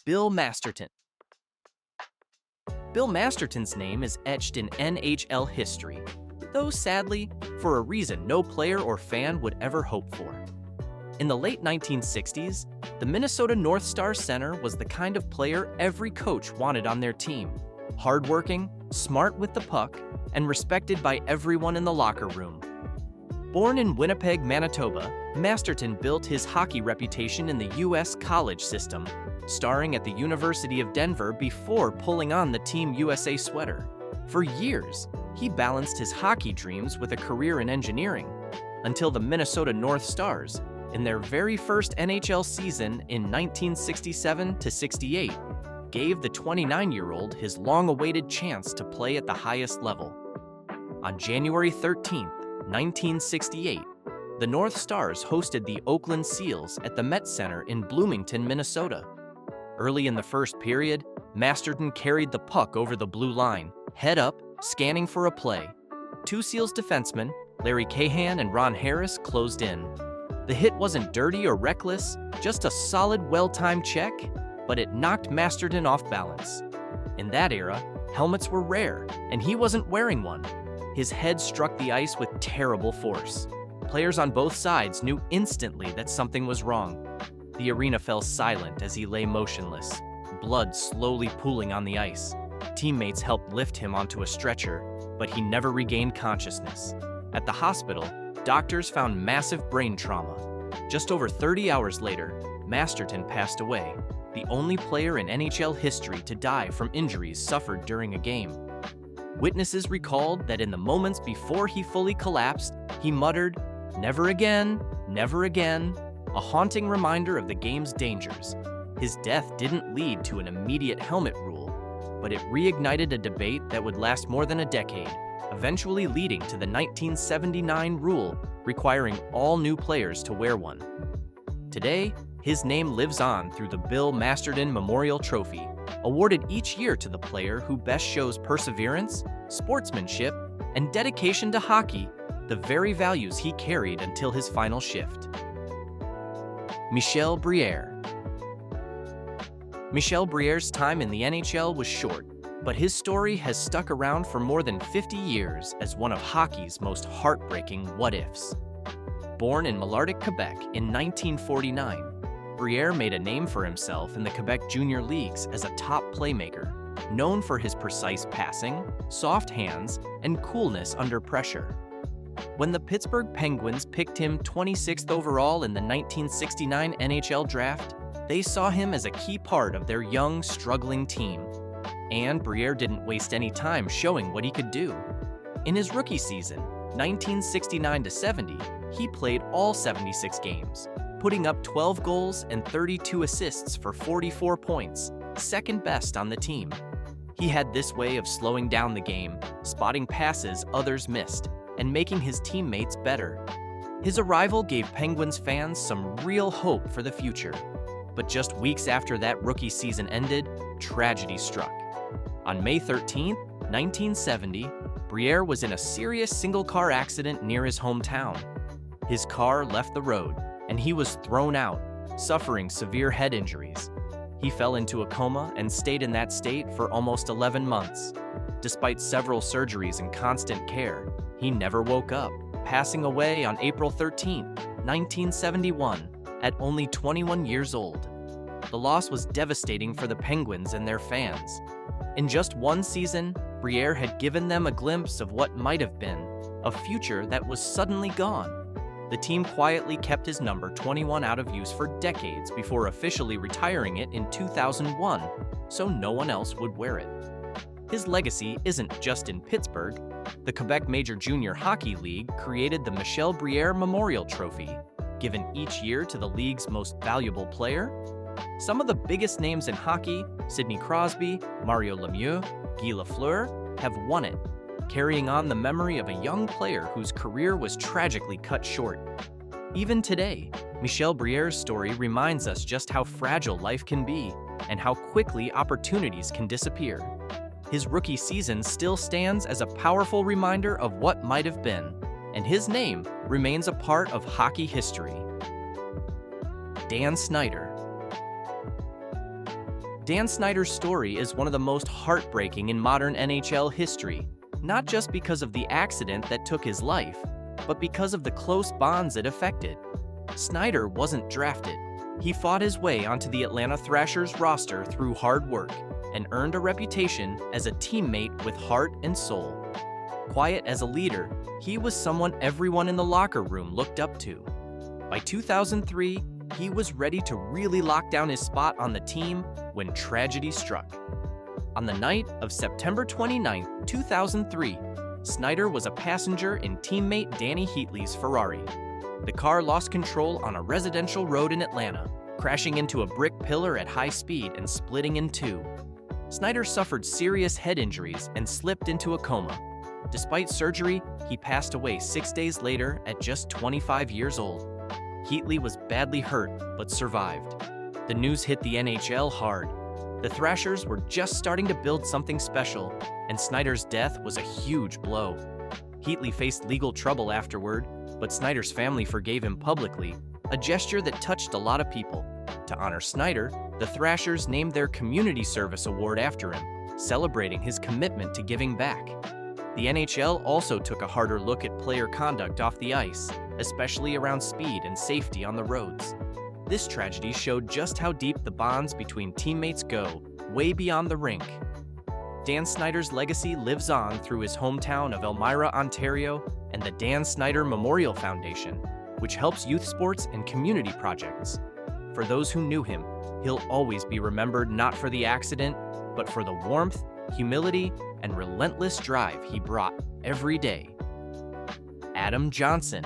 Bill Masterton. Bill Masterton's name is etched in NHL history, though sadly, for a reason no player or fan would ever hope for. In the late 1960s, the Minnesota North Star center was the kind of player every coach wanted on their team. Hardworking, smart with the puck, and respected by everyone in the locker room. Born in Winnipeg, Manitoba, Masterton built his hockey reputation in the U.S. college system, starring at the University of Denver before pulling on the Team USA sweater. For years, he balanced his hockey dreams with a career in engineering, until the Minnesota North Stars, in their very first NHL season in 1967-68, gave the 29-year-old his long-awaited chance to play at the highest level. On January 13, 1968, the North Stars hosted the Oakland Seals at the Met Center in Bloomington, Minnesota. Early in the first period, Masterton carried the puck over the blue line, head up, scanning for a play. Two Seals defensemen, Larry Cahan and Ron Harris, closed in. The hit wasn't dirty or reckless, just a solid, well-timed check, but it knocked Masterton off balance. In that era, helmets were rare, and he wasn't wearing one. His head struck the ice with terrible force. Players on both sides knew instantly that something was wrong. The arena fell silent as he lay motionless, blood slowly pooling on the ice. Teammates helped lift him onto a stretcher, but he never regained consciousness. At the hospital, doctors found massive brain trauma. Just over 30 hours later, Masterton passed away, the only player in NHL history to die from injuries suffered during a game. Witnesses recalled that in the moments before he fully collapsed, he muttered, "Never again, never again," a haunting reminder of the game's dangers. His death didn't lead to an immediate helmet rule, but it reignited a debate that would last more than a decade, eventually leading to the 1979 rule requiring all new players to wear one. Today, his name lives on through the Bill Masterton Memorial Trophy, awarded each year to the player who best shows perseverance, sportsmanship, and dedication to hockey, the very values he carried until his final shift. Michel Briere. Michel Briere's time in the NHL was short, but his story has stuck around for more than 50 years as one of hockey's most heartbreaking what-ifs. Born in Malartic, Quebec in 1949, Briere made a name for himself in the Quebec Junior Leagues as a top playmaker, known for his precise passing, soft hands, and coolness under pressure. When the Pittsburgh Penguins picked him 26th overall in the 1969 NHL draft, they saw him as a key part of their young, struggling team. And Briere didn't waste any time showing what he could do. In his rookie season, 1969-70, he played all 76 games, putting up 12 goals and 32 assists for 44 points, second best on the team. He had this way of slowing down the game, spotting passes others missed, and making his teammates better. His arrival gave Penguins fans some real hope for the future. But just weeks after that rookie season ended, tragedy struck. On May 13, 1970, Briere was in a serious single-car accident near his hometown. His car left the road, and he was thrown out, suffering severe head injuries. He fell into a coma and stayed in that state for almost 11 months. Despite several surgeries and constant care, he never woke up, passing away on April 13, 1971, at only 21 years old. The loss was devastating for the Penguins and their fans. In just one season, Briere had given them a glimpse of what might have been, a future that was suddenly gone. The team quietly kept his number 21 out of use for decades before officially retiring it in 2001, so no one else would wear it. His legacy isn't just in Pittsburgh. The Quebec Major Junior Hockey League created the Michel Briere Memorial Trophy, given each year to the league's most valuable player. Some of the biggest names in hockey, Sidney Crosby, Mario Lemieux, Guy Lafleur, have won it, carrying on the memory of a young player whose career was tragically cut short. Even today, Michel Briere's story reminds us just how fragile life can be and how quickly opportunities can disappear. His rookie season still stands as a powerful reminder of what might have been, and his name remains a part of hockey history. Dan Snyder. Dan Snyder's story is one of the most heartbreaking in modern NHL history, not just because of the accident that took his life, but because of the close bonds it affected. Snyder wasn't drafted. He fought his way onto the Atlanta Thrashers roster through hard work and earned a reputation as a teammate with heart and soul. Quiet as a leader, he was someone everyone in the locker room looked up to. By 2003, he was ready to really lock down his spot on the team when tragedy struck. On the night of September 29, 2003, Snyder was a passenger in teammate Danny Heatley's Ferrari. The car lost control on a residential road in Atlanta, crashing into a brick pillar at high speed and splitting in two. Snyder suffered serious head injuries and slipped into a coma. Despite surgery, he passed away 6 days later at just 25 years old. Heatley was badly hurt, but survived. The news hit the NHL hard. The Thrashers were just starting to build something special, and Snyder's death was a huge blow. Heatley faced legal trouble afterward, but Snyder's family forgave him publicly, a gesture that touched a lot of people. To honor Snyder, the Thrashers named their Community Service Award after him, celebrating his commitment to giving back. The NHL also took a harder look at player conduct off the ice, especially around speed and safety on the roads. This tragedy showed just how deep the bonds between teammates go, way beyond the rink. Dan Snyder's legacy lives on through his hometown of Elmira, Ontario, and the Dan Snyder Memorial Foundation, which helps youth sports and community projects. For those who knew him, he'll always be remembered not for the accident, but for the warmth, humility, and relentless drive he brought every day. Adam Johnson.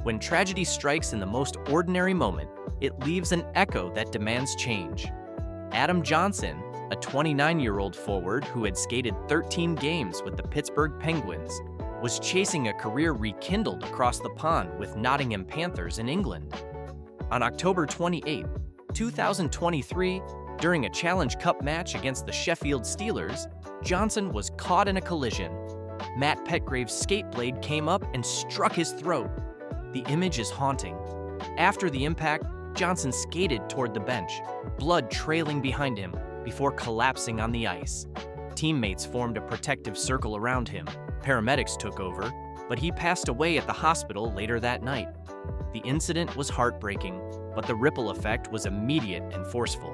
When tragedy strikes in the most ordinary moment, it leaves an echo that demands change. Adam Johnson, a 29-year-old forward who had skated 13 games with the Pittsburgh Penguins, was chasing a career rekindled across the pond with Nottingham Panthers in England. On October 28, 2023, during a Challenge Cup match against the Sheffield Steelers, Johnson was caught in a collision. Matt Petgrave's skate blade came up and struck his throat. The image is haunting. After the impact, Johnson skated toward the bench, blood trailing behind him, before collapsing on the ice. Teammates formed a protective circle around him. Paramedics took over, but he passed away at the hospital later that night. The incident was heartbreaking, but the ripple effect was immediate and forceful.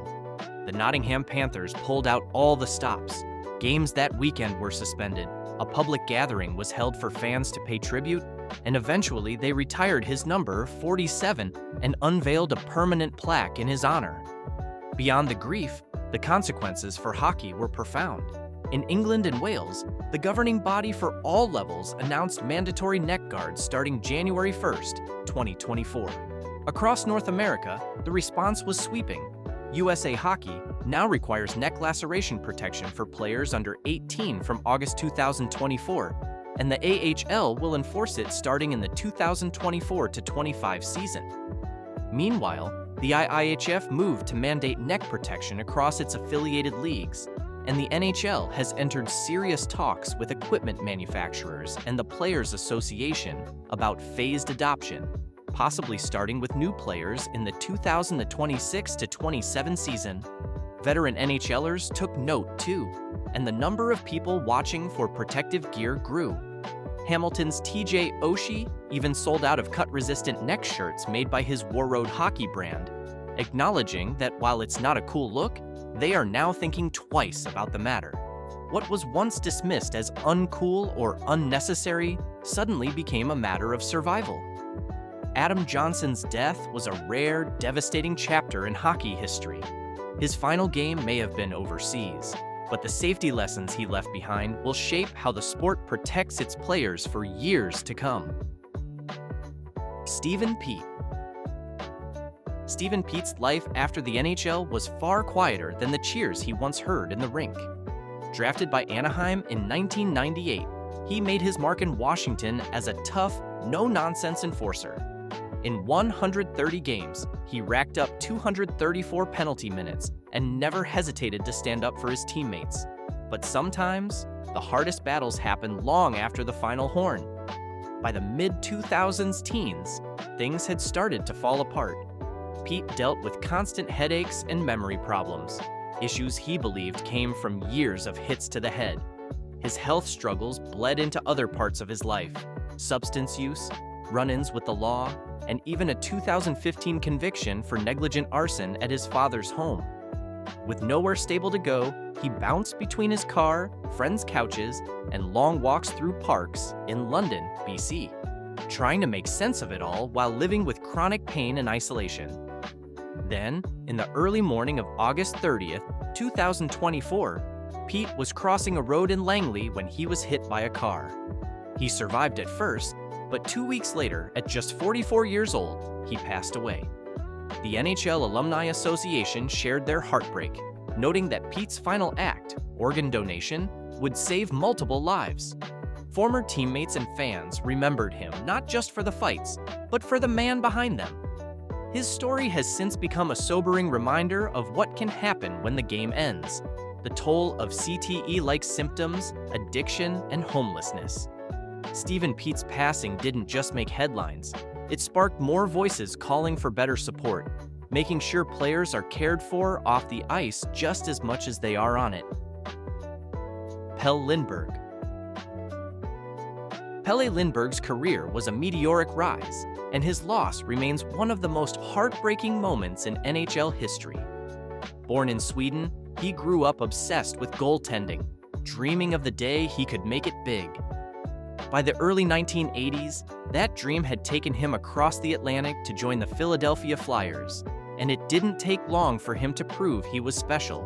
The Nottingham Panthers pulled out all the stops. Games that weekend were suspended. A public gathering was held for fans to pay tribute, and eventually they retired his number 47 and unveiled a permanent plaque in his honor. Beyond the grief, the consequences for hockey were profound. In England and Wales, the governing body for all levels announced mandatory neck guards starting January 1st, 2024. Across North America, the response was sweeping. USA Hockey now requires neck laceration protection for players under 18 from August 2024, and the AHL will enforce it starting in the 2024-25 season. Meanwhile, the IIHF moved to mandate neck protection across its affiliated leagues, and the NHL has entered serious talks with equipment manufacturers and the Players Association about phased adoption, possibly starting with new players in the 2026-27 season. Veteran NHLers took note too, and the number of people watching for protective gear grew. Hamilton's TJ Oshie even sold out of cut-resistant neck shirts made by his Warroad hockey brand, acknowledging that while it's not a cool look, they are now thinking twice about the matter. What was once dismissed as uncool or unnecessary suddenly became a matter of survival. Adam Johnson's death was a rare, devastating chapter in hockey history. His final game may have been overseas, but the safety lessons he left behind will shape how the sport protects its players for years to come. Stephen Peat. Stephen Peat's life after the NHL was far quieter than the cheers he once heard in the rink. Drafted by Anaheim in 1998, he made his mark in Washington as a tough, no-nonsense enforcer. In 130 games, he racked up 234 penalty minutes and never hesitated to stand up for his teammates. But sometimes, the hardest battles happen long after the final horn. By the mid-2000s teens, things had started to fall apart. Pete dealt with constant headaches and memory problems, issues he believed came from years of hits to the head. His health struggles bled into other parts of his life: substance use, run-ins with the law, and even a 2015 conviction for negligent arson at his father's home. With nowhere stable to go, he bounced between his car, friends' couches, and long walks through parks in London, BC, trying to make sense of it all while living with chronic pain and isolation. Then, in the early morning of August 30th, 2024, Pete was crossing a road in Langley when he was hit by a car. He survived at first, but 2 weeks later, at just 44 years old, he passed away. The NHL Alumni Association shared their heartbreak, noting that Pete's final act, organ donation, would save multiple lives. Former teammates and fans remembered him not just for the fights, but for the man behind them. His story has since become a sobering reminder of what can happen when the game ends: the toll of CTE-like symptoms, addiction, and homelessness. Steve Pete's passing didn't just make headlines. It sparked more voices calling for better support, making sure players are cared for off the ice just as much as they are on it. Pelle Lindbergh. Pelle Lindbergh's career was a meteoric rise, and his loss remains one of the most heartbreaking moments in NHL history. Born in Sweden, he grew up obsessed with goaltending, dreaming of the day he could make it big. By the early 1980s, that dream had taken him across the Atlantic to join the Philadelphia Flyers, and it didn't take long for him to prove he was special.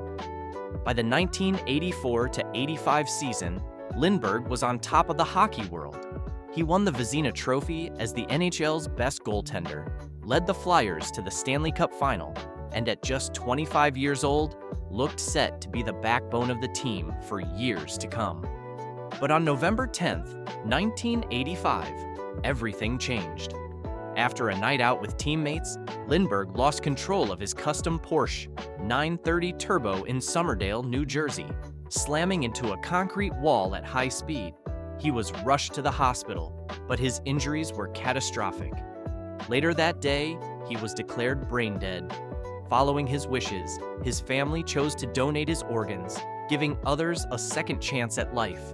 By the 1984-85 season, Lindbergh was on top of the hockey world. He won the Vezina Trophy as the NHL's best goaltender, led the Flyers to the Stanley Cup Final, and at just 25 years old, looked set to be the backbone of the team for years to come. But on November 10th, 1985, everything changed. After a night out with teammates, Lindbergh lost control of his custom Porsche 930 Turbo in Somerdale, New Jersey, slamming into a concrete wall at high speed. He was rushed to the hospital, but his injuries were catastrophic. Later that day, he was declared brain dead. Following his wishes, his family chose to donate his organs, giving others a second chance at life.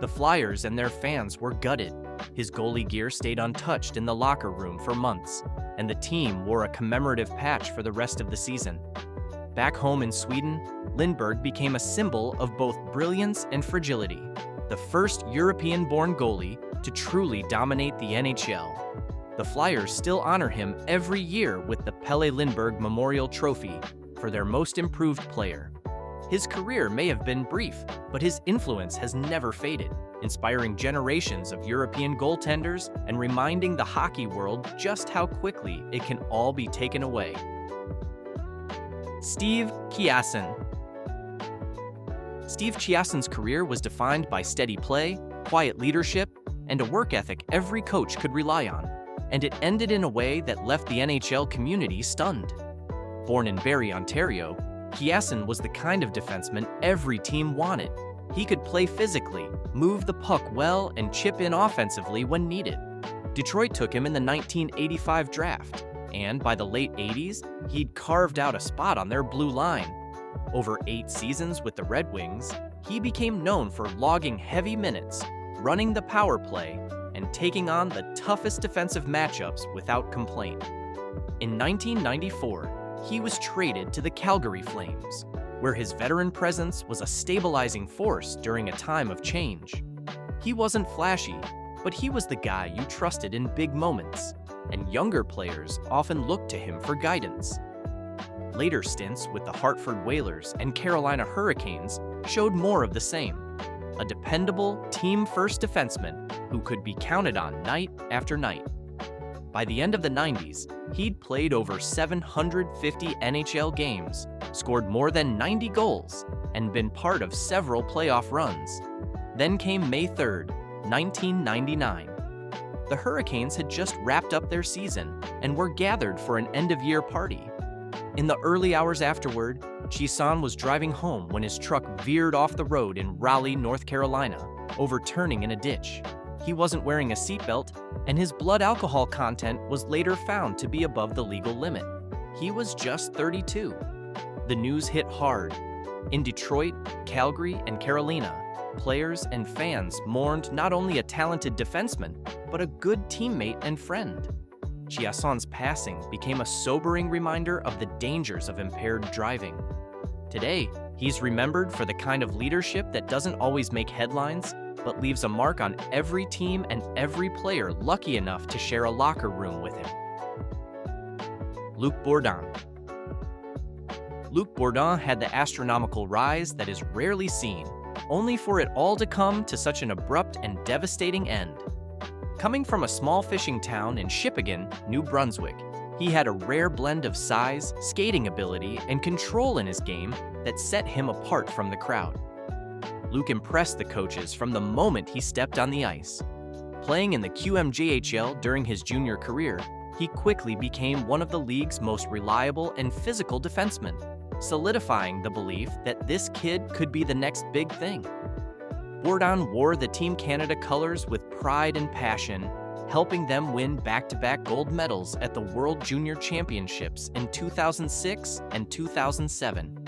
The Flyers and their fans were gutted. His goalie gear stayed untouched in the locker room for months, and the team wore a commemorative patch for the rest of the season. Back home in Sweden, Lindbergh became a symbol of both brilliance and fragility, the first European-born goalie to truly dominate the NHL. The Flyers still honor him every year with the Pelle Lindbergh Memorial Trophy for their most improved player. His career may have been brief, but his influence has never faded, inspiring generations of European goaltenders and reminding the hockey world just how quickly it can all be taken away. Steve Chiasson. Steve Chiasson's career was defined by steady play, quiet leadership, and a work ethic every coach could rely on, and it ended in a way that left the NHL community stunned. Born in Barrie, Ontario, Chiasson was the kind of defenseman every team wanted. He could play physically, move the puck well, and chip in offensively when needed. Detroit took him in the 1985 draft, and by the late 80s, he'd carved out a spot on their blue line. Over 8 seasons with the Red Wings, he became known for logging heavy minutes, running the power play, and taking on the toughest defensive matchups without complaint. In 1994, he was traded to the Calgary Flames, where his veteran presence was a stabilizing force during a time of change. He wasn't flashy, but he was the guy you trusted in big moments, and younger players often looked to him for guidance. Later stints with the Hartford Whalers and Carolina Hurricanes showed more of the same: a dependable, team-first defenseman who could be counted on night after night. By the end of the 90s, he'd played over 750 NHL games, scored more than 90 goals, and been part of several playoff runs. Then came May 3rd, 1999. The Hurricanes had just wrapped up their season and were gathered for an end-of-year party. In the early hours afterward, Chiasson was driving home when his truck veered off the road in Raleigh, North Carolina, overturning in a ditch. He wasn't wearing a seatbelt, and his blood alcohol content was later found to be above the legal limit. he was just 32. The news hit hard. In Detroit, Calgary, and Carolina, players and fans mourned not only a talented defenseman, but a good teammate and friend. Chiasson's passing became a sobering reminder of the dangers of impaired driving. Today, he's remembered for the kind of leadership that doesn't always make headlines, but leaves a mark on every team and every player lucky enough to share a locker room with him. Luc Bourdon. Luc Bourdon had the astronomical rise that is rarely seen, only for it all to come to such an abrupt and devastating end. Coming from a small fishing town in Shippagan, New Brunswick, he had a rare blend of size, skating ability, and control in his game that set him apart from the crowd. Luc impressed the coaches from the moment he stepped on the ice. Playing in the QMJHL during his junior career, he quickly became one of the league's most reliable and physical defensemen, solidifying the belief that this kid could be the next big thing. Bourdon wore the Team Canada colors with pride and passion, helping them win back-to-back gold medals at the World Junior Championships in 2006 and 2007.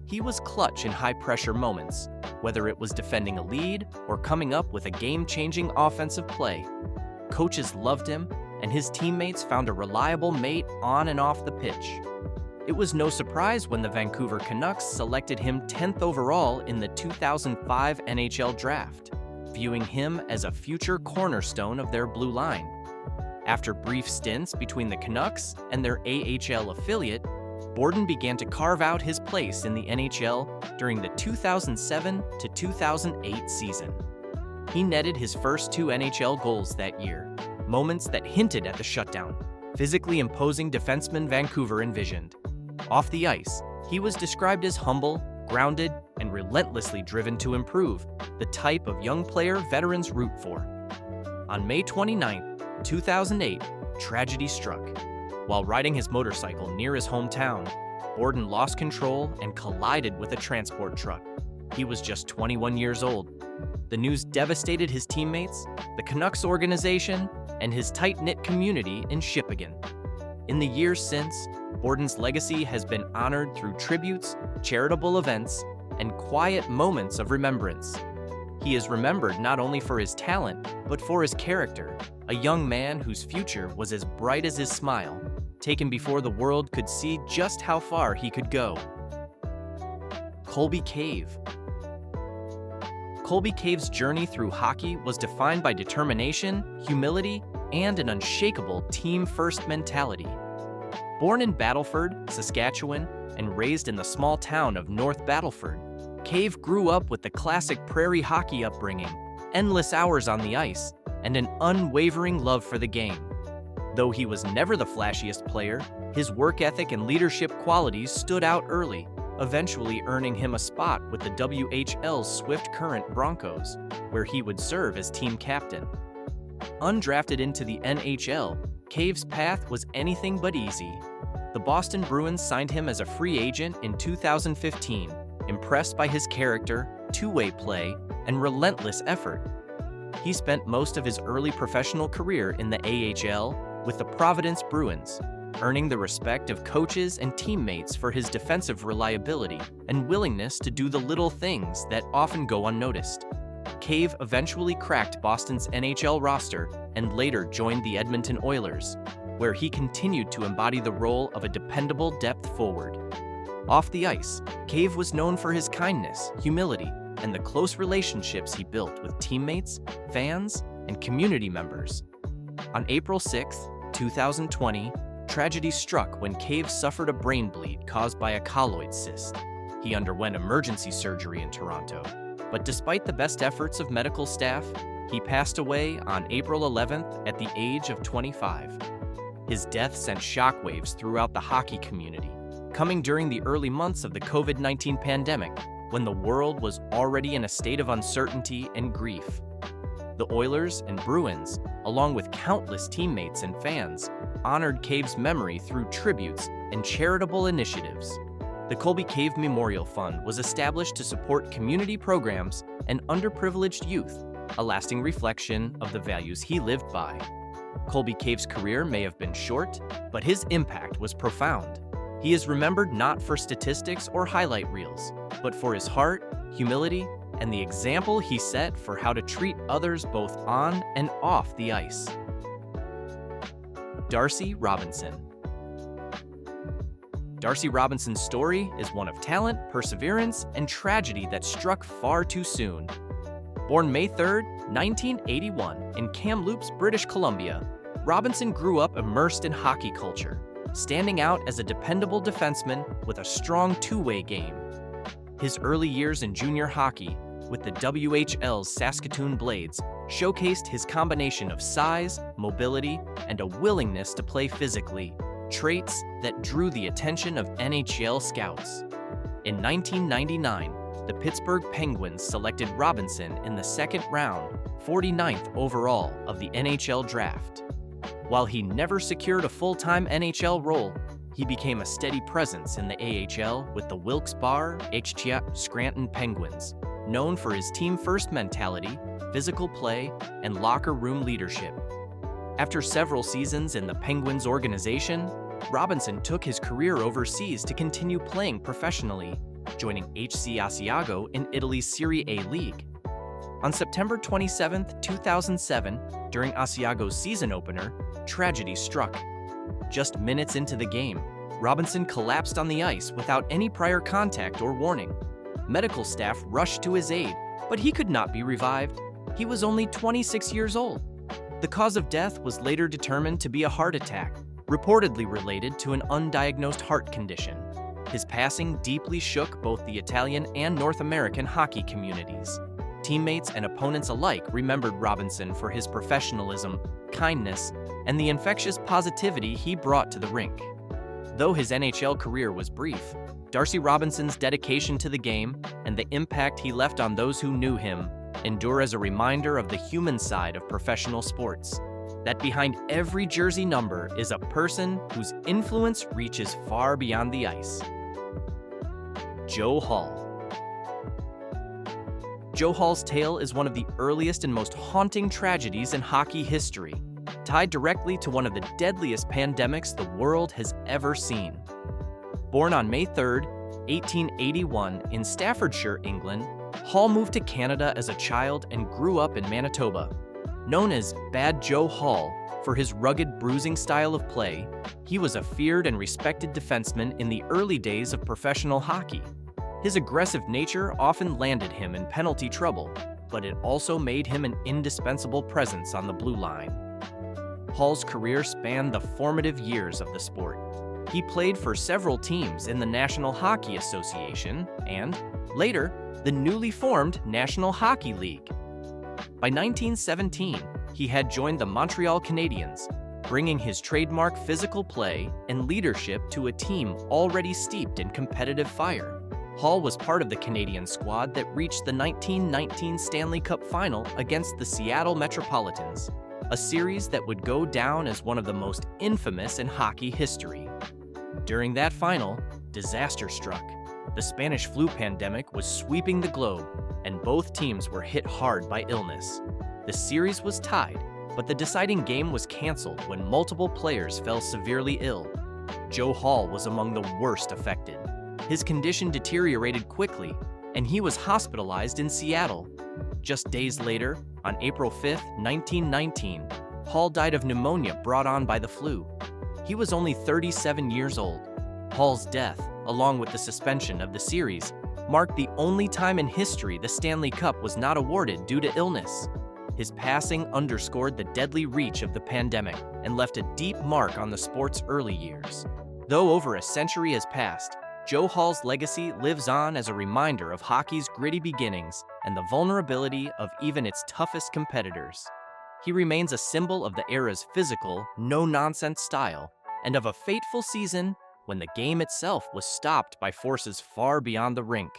He was clutch in high-pressure moments, whether it was defending a lead or coming up with a game-changing offensive play. Coaches loved him, and his teammates found a reliable mate on and off the pitch. It was no surprise when the Vancouver Canucks selected him 10th overall in the 2005 NHL draft, viewing him as a future cornerstone of their blue line. After brief stints between the Canucks and their AHL affiliate, Bourdon began to carve out his place in the NHL during the 2007 to 2008 season. He netted his first 2 NHL goals that year, moments that hinted at the shutdown, physically imposing defenseman Vancouver envisioned. Off the ice, he was described as humble, grounded, and relentlessly driven to improve, the type of young player veterans root for. On May 29, 2008, tragedy struck. While riding his motorcycle near his hometown, Bourdon lost control and collided with a transport truck. He was just 21 years old. The news devastated his teammates, the Canucks organization, and his tight-knit community in Shippagan. In the years since, Bourdon's legacy has been honored through tributes, charitable events, and quiet moments of remembrance. He is remembered not only for his talent, but for his character, a young man whose future was as bright as his smile, taken before the world could see just how far he could go. Colby Cave. Colby Cave's journey through hockey was defined by determination, humility, and an unshakable team-first mentality. Born in Battleford, Saskatchewan, and raised in the small town of North Battleford, Cave grew up with the classic prairie hockey upbringing, endless hours on the ice, and an unwavering love for the game. Though he was never the flashiest player, his work ethic and leadership qualities stood out early, eventually earning him a spot with the WHL's Swift Current Broncos, where he would serve as team captain. Undrafted into the NHL, Cave's path was anything but easy. The Boston Bruins signed him as a free agent in 2015, impressed by his character, two-way play, and relentless effort. He spent most of his early professional career in the AHL with the Providence Bruins, earning the respect of coaches and teammates for his defensive reliability and willingness to do the little things that often go unnoticed. Cave eventually cracked Boston's NHL roster and later joined the Edmonton Oilers, where he continued to embody the role of a dependable depth forward. Off the ice, Cave was known for his kindness, humility, and the close relationships he built with teammates, fans, and community members. On April 6, 2020, tragedy struck when Cave suffered a brain bleed caused by a colloid cyst. He underwent emergency surgery in Toronto, but despite the best efforts of medical staff, he passed away on April 11th at the age of 25. His death sent shockwaves throughout the hockey community, coming during the early months of the COVID-19 pandemic, when the world was already in a state of uncertainty and grief. The Oilers and Bruins, along with countless teammates and fans, honored Cave's memory through tributes and charitable initiatives. The Colby Cave Memorial Fund was established to support community programs and underprivileged youth, a lasting reflection of the values he lived by. Colby Cave's career may have been short, but his impact was profound. He is remembered not for statistics or highlight reels, but for his heart, humility, and the example he set for how to treat others both on and off the ice. Darcy Robinson. Darcy Robinson's story is one of talent, perseverance, and tragedy that struck far too soon. Born May 3, 1981, in Kamloops, British Columbia, Robinson grew up immersed in hockey culture, standing out as a dependable defenseman with a strong two-way game. His early years in junior hockey with the WHL's Saskatoon Blades showcased his combination of size, mobility, and a willingness to play physically, traits that drew the attention of NHL scouts. In 1999, the Pittsburgh Penguins selected Robinson in the second round, 49th overall of the NHL draft. While he never secured a full-time NHL role, he became a steady presence in the AHL with the Wilkes-Barre HCA Scranton Penguins, known for his team-first mentality, physical play, and locker room leadership. After several seasons in the Penguins organization, Robinson took his career overseas to continue playing professionally, joining HC Asiago in Italy's Serie A league. On September 27, 2007, during Asiago's season opener, tragedy struck. Just minutes into the game, Robinson collapsed on the ice without any prior contact or warning. Medical staff rushed to his aid, but he could not be revived. He was only 26 years old. The cause of death was later determined to be a heart attack, reportedly related to an undiagnosed heart condition. His passing deeply shook both the Italian and North American hockey communities. Teammates and opponents alike remembered Robinson for his professionalism, kindness, and the infectious positivity he brought to the rink. Though his NHL career was brief, Darcy Robinson's dedication to the game and the impact he left on those who knew him endure as a reminder of the human side of professional sports. That behind every jersey number is a person whose influence reaches far beyond the ice. Joe Hall. Joe Hall's tale is one of the earliest and most haunting tragedies in hockey history, tied directly to one of the deadliest pandemics the world has ever seen. Born on May 3, 1881, in Staffordshire, England, Hall moved to Canada as a child and grew up in Manitoba. Known as Bad Joe Hall for his rugged, bruising style of play, he was a feared and respected defenseman in the early days of professional hockey. His aggressive nature often landed him in penalty trouble, but it also made him an indispensable presence on the blue line. Hall's career spanned the formative years of the sport. He played for several teams in the National Hockey Association and, later, the newly formed National Hockey League. By 1917, he had joined the Montreal Canadiens, bringing his trademark physical play and leadership to a team already steeped in competitive fire. Hall was part of the Canadian squad that reached the 1919 Stanley Cup Final against the Seattle Metropolitans, a series that would go down as one of the most infamous in hockey history. During that final, disaster struck. The Spanish flu pandemic was sweeping the globe, and both teams were hit hard by illness. The series was tied, but the deciding game was canceled when multiple players fell severely ill. Joe Hall was among the worst affected. His condition deteriorated quickly, and he was hospitalized in Seattle. Just days later, on April 5, 1919, Hall died of pneumonia brought on by the flu. He was only 37 years old. Hall's death, along with the suspension of the series, marked the only time in history the Stanley Cup was not awarded due to illness. His passing underscored the deadly reach of the pandemic and left a deep mark on the sport's early years. Though over a century has passed, Joe Hall's legacy lives on as a reminder of hockey's gritty beginnings and the vulnerability of even its toughest competitors. He remains a symbol of the era's physical, no-nonsense style and of a fateful season when the game itself was stopped by forces far beyond the rink.